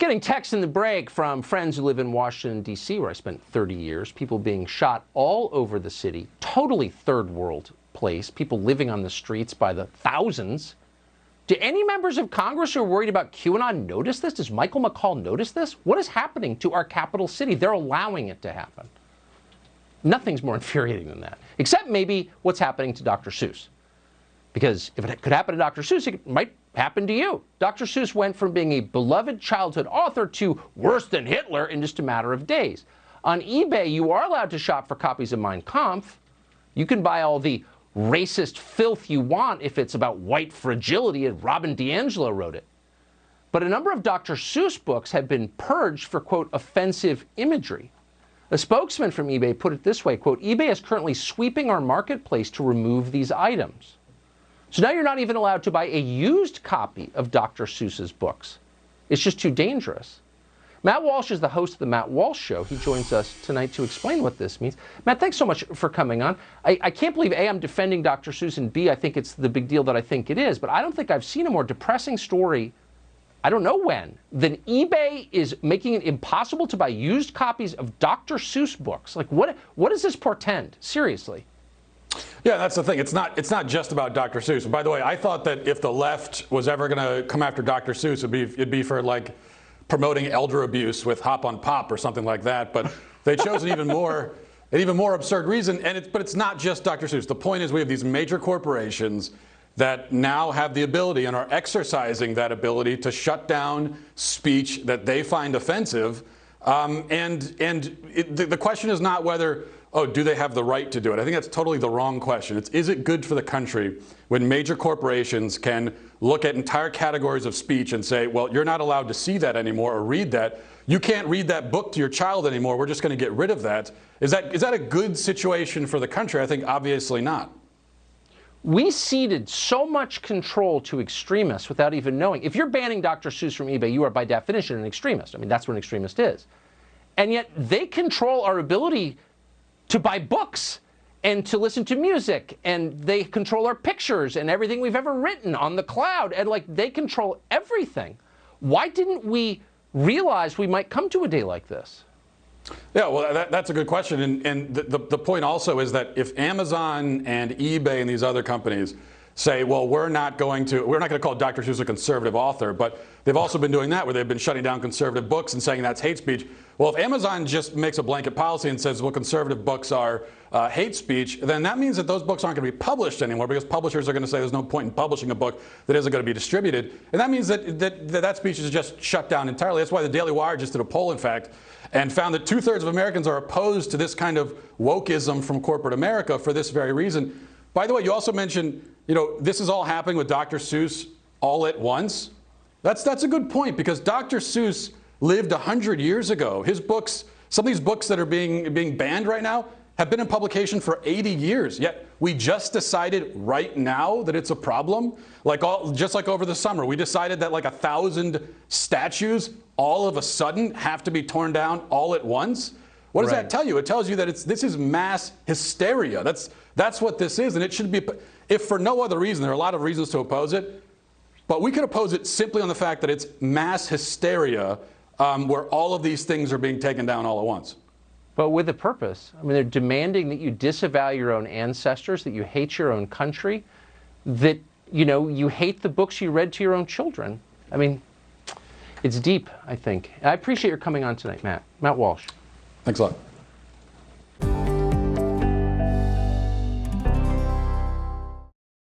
getting texts in the break from friends who live in Washington, D.C., where I spent 30 years, people being shot all over the city, totally third world place, people living on the streets by the thousands. Do any members of Congress who are worried about QAnon notice this? Does Michael McCaul notice this? What is happening to our capital city? They're allowing it to happen. Nothing's more infuriating than that, except maybe what's happening to Dr. Seuss. Because if it could happen to Dr. Seuss, it might happen to you. Dr. Seuss went from being a beloved childhood author to worse than Hitler in just a matter of days. On eBay, you are allowed to shop for copies of Mein Kampf. You can buy all the racist filth you want if it's about white fragility and Robin DiAngelo wrote it. But a number of Dr. Seuss books have been purged for, quote, offensive imagery. A spokesman from eBay put it this way, quote, eBay is currently sweeping our marketplace to remove these items. So now you're not even allowed to buy a used copy of Dr. Seuss's books. It's just too dangerous. Matt Walsh is the host of The Matt Walsh Show. He joins us tonight to explain what this means. Matt, thanks so much for coming on. I can't believe, A, I'm defending Dr. Seuss, and B, I think it's the big deal that I think it is. But I don't think I've seen a more depressing story, I don't know when, than eBay is making it impossible to buy used copies of Dr. Seuss books. Like, what does this portend? Seriously. Yeah, that's the thing. It's not just about Dr. Seuss. By the way, I thought that if the left was ever going to come after Dr. Seuss, it'd be for like promoting elder abuse with Hop on Pop or something like that. But they chose an even more absurd reason. But it's not just Dr. Seuss. The point is we have these major corporations that now have the ability and are exercising that ability to shut down speech that they find offensive. The question is not whether, oh, do they have the right to do it? I think that's totally the wrong question. Is it good for the country when major corporations can look at entire categories of speech and say, well, you're not allowed to see that anymore or read that. You can't read that book to your child anymore. We're just going to get rid of that. Is that a good situation for the country? I think obviously not. We ceded so much control to extremists without even knowing. If you're banning Dr. Seuss from eBay, you are by definition an extremist. I mean, that's what an extremist is. And yet they control our ability to buy books and to listen to music, and they control our pictures and everything we've ever written on the cloud, and like they control everything. Why didn't we realize we might come to a day like this? Yeah, well, that's a good question. And the point also is that if Amazon and eBay and these other companies say, well, we're not going to call Dr. Seuss a conservative author, but they've also been doing that where they've been shutting down conservative books and saying that's hate speech. Well, if Amazon just makes a blanket policy and says, well, conservative books are hate speech, then that means that those books aren't going to be published anymore because publishers are going to say there's no point in publishing a book that isn't going to be distributed. And that means that speech is just shut down entirely. That's why the Daily Wire just did a poll, in fact, and found that 2/3 of Americans are opposed to this kind of wokeism from corporate America for this very reason. By the way, you also mentioned, this is all happening with Dr. Seuss all at once. That's a good point because Dr. Seuss lived 100 years ago. His books, some of these books that are being banned right now, have been in publication for 80 years. Yet we just decided right now that it's a problem. Just like over the summer, we decided that like 1,000 statues all of a sudden have to be torn down all at once. What does that tell you? It tells you that this is mass hysteria. That's what this is, and it should be. If for no other reason, there are a lot of reasons to oppose it, but we could oppose it simply on the fact that it's mass hysteria, where all of these things are being taken down all at once. But with a purpose. I mean, they're demanding that you disavow your own ancestors, that you hate your own country, that, you hate the books you read to your own children. I mean, it's deep, I think. I appreciate your coming on tonight, Matt. Matt Walsh. Thanks a lot.